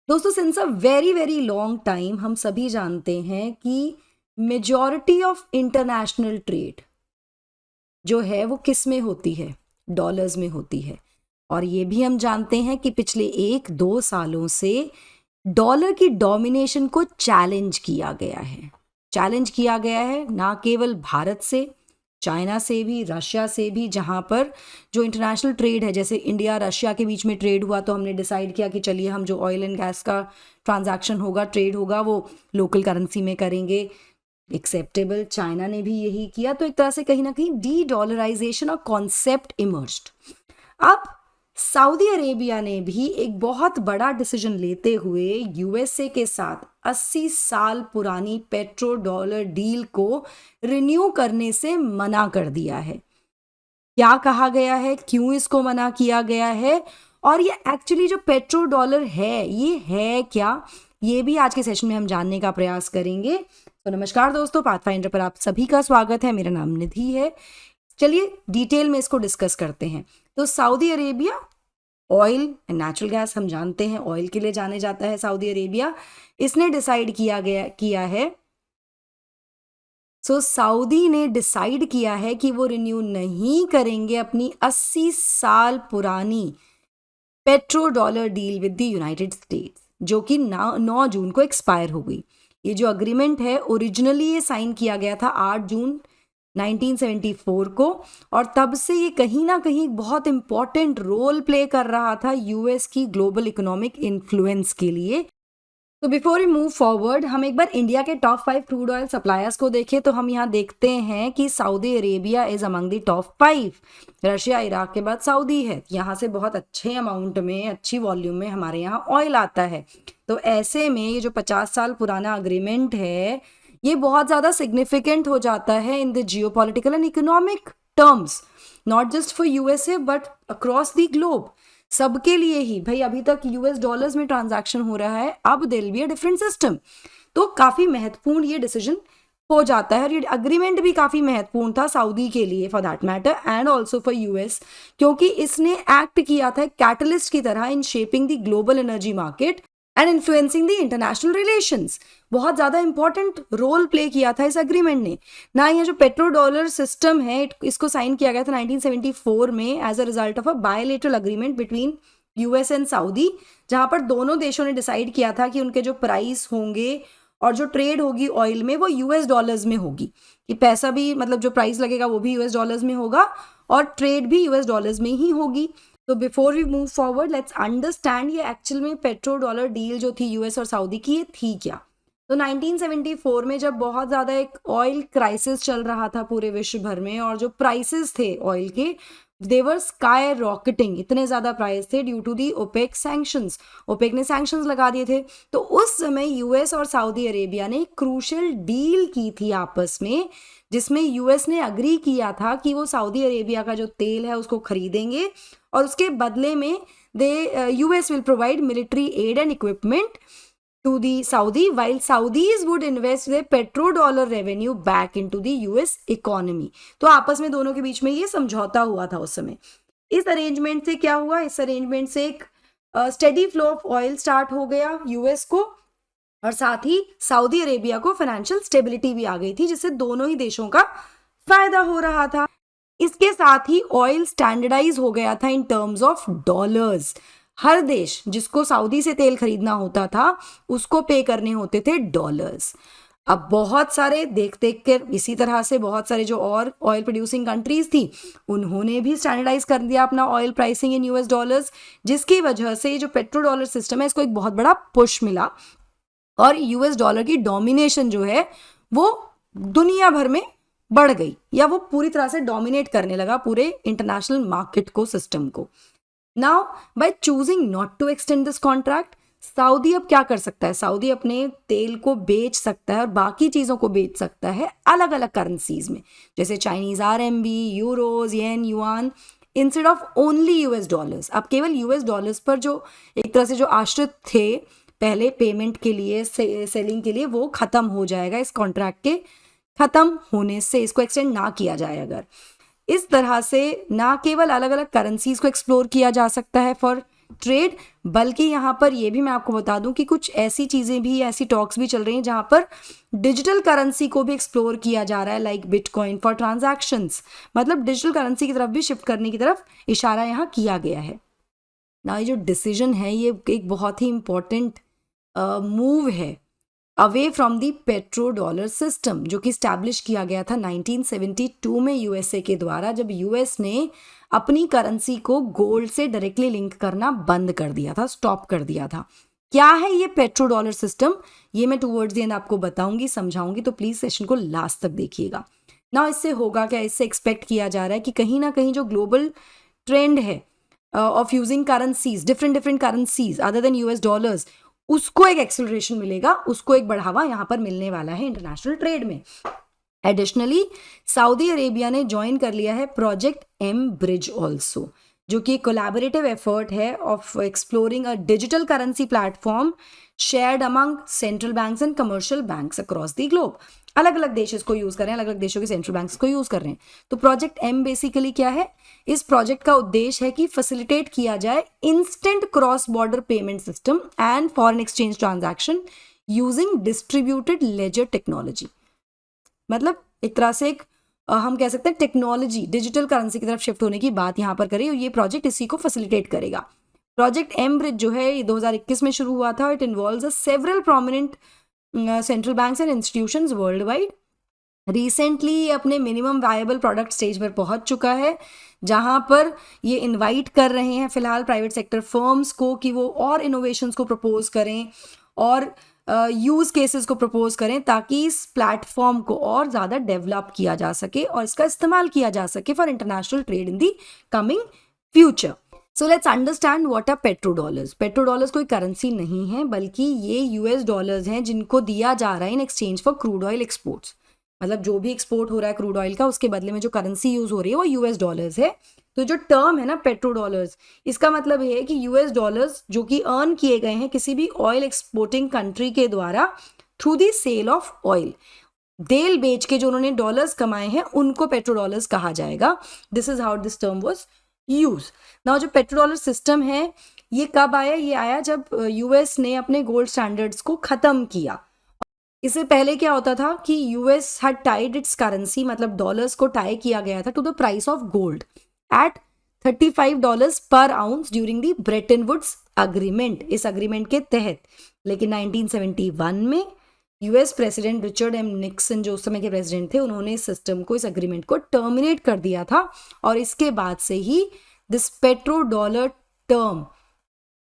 दोस्तों, since a very very long time हम सभी जानते हैं कि मेजॉरिटी ऑफ इंटरनेशनल ट्रेड जो है वो किस में होती है? डॉलर्स में होती है। और ये भी हम जानते हैं कि पिछले 1-2 सालों से डॉलर की डोमिनेशन को चैलेंज किया गया है। चैलेंज किया गया है ना केवल भारत से, चाइना से भी, रशिया से भी, जहाँ पर जो इंटरनेशनल ट्रेड है, जैसे इंडिया रशिया के बीच में ट्रेड हुआ तो हमने डिसाइड किया कि चलिए हम जो ऑयल एंड गैस का ट्रांजैक्शन होगा, ट्रेड होगा, वो लोकल करेंसी में करेंगे। एक्सेप्टेबल। चाइना ने भी यही किया। तो एक तरह से कहीं ना कहीं डी डॉलराइजेशन और कॉन्सेप्ट इमर्ज्ड। अब सऊदी अरेबिया ने भी एक बहुत बड़ा डिसीजन लेते हुए यूएसए के साथ 80 साल पुरानी पेट्रो डॉलर डील को रिन्यू करने से मना कर दिया है। क्या कहा गया है, क्यों इसको मना किया गया है, और ये एक्चुअली जो पेट्रो डॉलर है ये है क्या, ये भी आज के सेशन में हम जानने का प्रयास करेंगे। तो नमस्कार दोस्तों, पाथफाइंडर पर आप सभी का स्वागत है। मेरा नाम निधि है। चलिए डिटेल में इसको डिस्कस करते हैं। तो Saudi Arabia, oil and natural gas, हम जानते हैं ऑयल के लिए जाने जाता है सऊदी अरेबिया। इसने डिसाइड किया है सऊदी ने डिसाइड किया है कि वो रिन्यू नहीं करेंगे अपनी 80 साल पुरानी petro dollar deal with the United states, जो कि 9 जून को एक्सपायर हो गई। ये जो अग्रीमेंट है ओरिजिनली ये साइन किया गया था 8 जून 1974 को, और तब से ये कहीं ना कहीं बहुत इंपॉर्टेंट रोल प्ले कर रहा था यूएस की ग्लोबल इकोनॉमिक इन्फ्लुएंस के लिए। तो बिफोर वी मूव फॉरवर्ड, हम एक बार इंडिया के टॉप 5 क्रूड ऑयल सप्लायर्स को देखें तो हम यहाँ देखते हैं कि Saudi Arabia is among the top 5। Russia, Iraq के बाद सऊदी है। यहाँ से बहुत अच्छे अमाउंट में, अच्छी वॉल्यूम में हमारे यहाँ ऑयल आता है। तो ऐसे में ये जो 50 साल पुराना अग्रीमेंट है ये बहुत ज़्यादा सिग्निफिकेंट हो जाता है in the geopolitical and economic terms, not just for USA but across the globe. सबके लिए ही। भाई अभी तक यूएस डॉलर्स में ट्रांजैक्शन हो रहा है, अब there will be a different system. तो काफी महत्वपूर्ण ये डिसीजन हो जाता है। और ये अग्रीमेंट भी काफी महत्वपूर्ण था सऊदी के लिए for that matter, and also for US, क्योंकि इसने एक्ट किया था कैटलिस्ट की तरह in shaping the global energy market and influencing the international relations. बहुत ज़्यादा इंपॉर्टेंट रोल प्ले किया था इस अग्रीमेंट ने ना। ये जो पेट्रो डॉलर सिस्टम है इसको साइन किया गया था 1974 में as a result of a bilateral agreement between US and Saudi, जहाँ पर दोनों देशों ने डिसाइड किया था कि उनके जो प्राइस होंगे और जो ट्रेड होगी ऑयल में वो यूएस डॉलर्स में होगी, कि पैसा भी, मतलब जो प्राइस लगेगा वो भी यूएस डॉलर्स में होगा और ट्रेड भी यूएस डॉलर्स में ही होगी। तो before we move forward let's understand ये एक्चुअल में पेट्रो डॉलर डील जो थी यूएस और सऊदी की, ये थी क्या। तो 1974 में जब बहुत ज़्यादा एक ऑयल क्राइसिस चल रहा था पूरे विश्व भर में, और जो प्राइसेस थे ऑयल के दे वर स्काई रॉकेटिंग, इतने ज़्यादा प्राइस थे due to the OPEC sanctions. OPEC ने सैंक्शंस लगा दिए थे। तो उस समय यूएस और सऊदी अरेबिया ने क्रूशल डील की थी आपस में, जिसमें यूएस ने अग्री किया था कि वो सऊदी अरेबिया का जो तेल है उसको खरीदेंगे और उसके बदले में US will provide military add and equipment to the Saudi, while Saudis would invest their petrodollar revenue back into the US economy। तो आपस में दोनों के बीच में ये समझौता हुआ था उस समय। इस अरेंजमेंट से क्या हुआ, इस अरेंजमेंट से एक steady flow of oil start हो गया यूएस को, और साथ ही सऊदी अरेबिया को फाइनेंशियल स्टेबिलिटी भी आ गई थी, जिससे दोनों ही देशों का फायदा हो रहा था। इसके साथ ही ऑयल स्टैंडर्डाइज हो गया था इन टर्म्स ऑफ डॉलर्स। हर देश जिसको सऊदी से तेल खरीदना होता था उसको पे करने होते थे डॉलर्स। अब बहुत सारे देख कर इसी तरह से बहुत सारे जो और ऑयल प्रोड्यूसिंग कंट्रीज थी उन्होंने भी स्टैंडर्डाइज कर दिया अपना oil pricing in US dollars, जिसकी वजह से जो पेट्रो डॉलर सिस्टम है इसको एक बहुत बड़ा पुश मिला, और यूएस डॉलर की डोमिनेशन जो है वो दुनिया भर में बढ़ गई, या वो पूरी तरह से डोमिनेट करने लगा पूरे इंटरनेशनल मार्केट को, सिस्टम को। Now by choosing not to extend this contract, Saudi अब क्या कर सकता है, सऊदी अपने तेल को बेच सकता है और बाकी चीज़ों को बेच सकता है अलग अलग करेंसीज में, जैसे Chinese RMB, euros, yen, yuan, instead of only US dollars. अब केवल यूएस डॉलर्स पर जो एक तरह से जो आश्रित थे पहले पेमेंट के लिए, सेलिंग के लिए, वो खत्म हो जाएगा इस कॉन्ट्रैक्ट के खत्म होने से, इसको एक्सटेंड ना किया जाए अगर। इस तरह से ना केवल अलग अलग करेंसीज को एक्सप्लोर किया जा सकता है फॉर ट्रेड, बल्कि यहाँ पर ये भी मैं आपको बता दूं कि कुछ ऐसी चीज़ें भी, ऐसी टॉक्स भी चल रही हैं जहाँ पर डिजिटल करेंसी को भी एक्सप्लोर किया जा रहा है, लाइक बिटकॉइन फॉर ट्रांजैक्शंस। मतलब डिजिटल करेंसी की तरफ भी शिफ्ट करने की तरफ इशारा यहाँ किया गया है ना। ये जो डिसीजन है ये एक बहुत ही इंपॉर्टेंट मूव है away from the petro dollar system, जो कि स्टैब्लिश किया गया था 1972 में यूएसए के द्वारा, जब यूएस ने अपनी करेंसी को गोल्ड से डायरेक्टली लिंक करना बंद कर दिया था, स्टॉप कर दिया था। क्या है ये पेट्रो डॉलर सिस्टम, ये मैं टुवर्ड्स द एंड आपको बताऊंगी, समझाऊंगी, तो प्लीज सेशन को लास्ट तक देखिएगा ना। इससे होगा क्या, इससे एक्सपेक्ट किया जा रहा है कि कहीं ना कहीं जो ग्लोबल ट्रेंड है of using currencies, different currencies other than US dollars, उसको एक एक्सेलरेशन मिलेगा, उसको एक बढ़ावा यहाँ पर मिलने वाला है इंटरनेशनल ट्रेड में। एडिशनली सऊदी अरेबिया ने ज्वाइन कर लिया है प्रोजेक्ट एम ब्रिज ऑल्सो, जो कि कोलैबोरेटिव एफर्ट है of exploring a digital currency platform shared among central banks and commercial banks across the globe. अलग अलग देश इसको यूज कर रहे हैं, अलग अलग देशों के सेंट्रल बैंक्स को यूज कर रहे हैं। तो प्रोजेक्ट एम बेसिकली क्या है, इस प्रोजेक्ट का उद्देश्य है कि फैसिलिटेट किया जाए instant cross border payment system and foreign exchange transaction using distributed laser technology. मतलब एक तरह से एक हम कह सकते हैं टेक्नोलॉजी, डिजिटल करेंसी की तरफ शिफ्ट होने की बात यहाँ पर करें, और ये प्रोजेक्ट इसी को फैसिलिटेट करेगा। प्रोजेक्ट एम ब्रिज जो है ये 2021 में शुरू हुआ था। It involves several prominent central banks and institutions world wide. Recently अपने मिनिमम वायबल प्रोडक्ट स्टेज पर पहुंच चुका है, जहां पर ये इनवाइट कर रहे हैं फिलहाल प्राइवेट सेक्टर फर्म्स को कि वो और इनोवेशंस को प्रपोज करें और यूज केसेस को प्रपोज करें, ताकि इस प्लेटफॉर्म को और ज़्यादा डेवलप किया जा सके और इसका इस्तेमाल किया जा सके for international trade in the coming future. So let's understand what are petro dollars. Petro dollars कोई करेंसी नहीं है, बल्कि ये यूएस डॉलर्स हैं जिनको दिया जा रहा है in exchange for crude oil exports. मतलब जो भी एक्सपोर्ट हो रहा है क्रूड ऑयल का, उसके बदले में जो करेंसी यूज हो रही है वो यूएस डॉलर्स है। तो जो टर्म है ना पेट्रो डॉलर्स, इसका मतलब है कि यूएस डॉलर्स जो कि अर्न किए गए हैं किसी भी ऑयल एक्सपोर्टिंग कंट्री के द्वारा through the sale of oil, तेल बेच के जो उन्होंने डॉलर्स कमाए हैं उनको पेट्रो डॉलर्स कहा जाएगा। This is how this term was use. Now जो पेट्रो डॉलर सिस्टम है ये कब आया, ये आया जब यूएस ने अपने गोल्ड स्टैंडर्ड्स को खत्म किया। इससे पहले क्या होता था कि US had tied its currency, मतलब डॉलर्स को टाई किया गया था to the price of gold at $35 per ounce during the Bretton Woods agreement, इस अग्रीमेंट के तहत। लेकिन 1971 में US president Richard M Nixon जो उस समय के प्रेसिडेंट थे, उन्होंने इस सिस्टम को, इस अग्रीमेंट को टर्मिनेट कर दिया था, और इसके बाद से ही this petrodollar term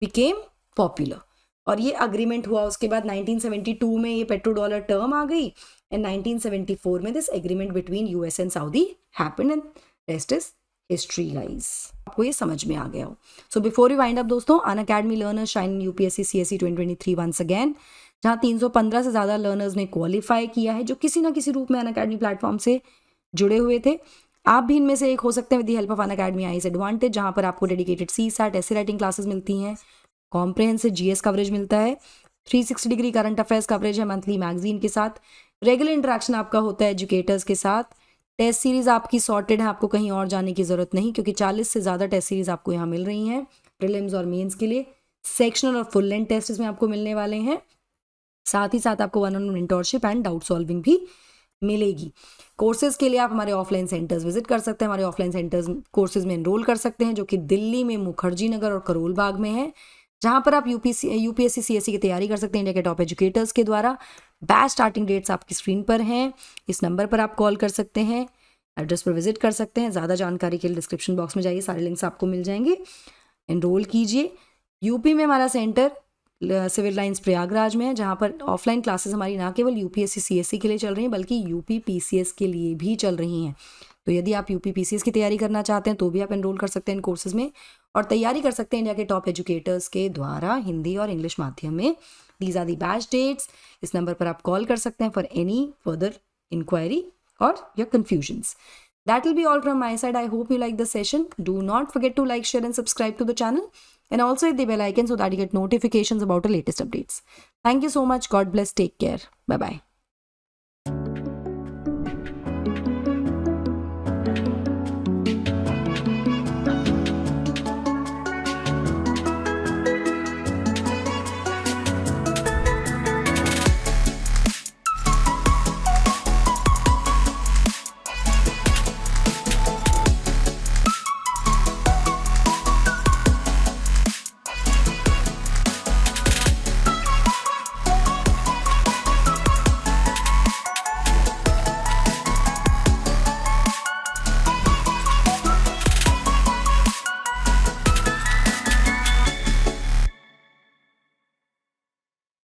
became popular. और ये अग्रीमेंट हुआ उसके बाद 1972 में ये पेट्रो डॉलर टर्म आ गई, एंड 1974 में this agreement between US and Saudi happened, and rest is history guys. आपको ये समझ में आ गया हो। So before you wind up दोस्तों, Unacademy learners shine in UPSC CSE 2023 once again, जहां 315 से ज़्यादा लर्नर्स ने क्वालिफाई किया है जो किसी ना किसी रूप में अनअकैडमी प्लेटफॉर्म से जुड़े हुए थे। आप भी इनमें से एक हो सकते हैं with the help of Unacademy eyes advantage, जहां पर आपको डेडिकेटेड CSAT ऐसे राइटिंग क्लासेस मिलती हैं, कॉम्प्रिहेंसिव GS कवरेज मिलता है, 360 डिग्री करंट अफेयर्स कवरेज है मंथली मैगजीन के साथ, रेगुलर इंटरेक्शन आपका होता है एजुकेटर्स के साथ, टेस्ट सीरीज आपकी सॉर्टेड है, आपको कहीं और जाने की जरूरत नहीं, क्योंकि 40 से ज़्यादा टेस्ट सीरीज आपको यहाँ मिल रही हैं प्रीलिम्स और मेंस के लिए। सेक्शनल और फुल लेंथ टेस्ट इसमें आपको मिलने वाले हैं, साथ ही साथ आपको 1-on-1 mentorship and doubt solving भी मिलेगी। कोर्सेज के लिए आप हमारे ऑफलाइन सेंटर्स विजिट कर सकते हैं, हमारे ऑफलाइन सेंटर्स कोर्सेज में एनरोल कर सकते हैं, जो कि दिल्ली में मुखर्जी नगर और करोल बाग में है, जहां पर आप यूपीएससी CSC की तैयारी कर सकते हैं इंडिया के टॉप एजुकेटर्स के द्वारा। बैच स्टार्टिंग डेट्स आपकी स्क्रीन पर हैं, इस नंबर पर आप कॉल कर सकते हैं, एड्रेस पर विजिट कर सकते हैं। ज़्यादा जानकारी के लिए डिस्क्रिप्शन बॉक्स में जाइए, सारे लिंक्स आपको मिल जाएंगे, एनरोल कीजिए। यूपी में हमारा सेंटर सिविल लाइंस प्रयागराज में है, जहाँ पर ऑफलाइन क्लासेस हमारी ना केवल यूपीएससी CSC के लिए चल रही हैं बल्कि यूपी PCS के लिए भी चल रही हैं। तो यदि आप यूपी PCS की तैयारी करना चाहते हैं तो भी आप एनरोल कर सकते हैं इन कोर्सेज में, और तैयारी कर सकते हैं इंडिया के टॉप एजुकेटर्स के द्वारा हिंदी और इंग्लिश माध्यम में। These are the batch dates. इस नंबर पर आप कॉल कर सकते हैं for any further inquiry or your confusions. That will be all from my side. I hope you like the session. Do not forget to like, share and subscribe to the channel, and also hit the bell icon so that you get notifications about the latest updates. Thank you so much. God bless. Take care. Bye bye.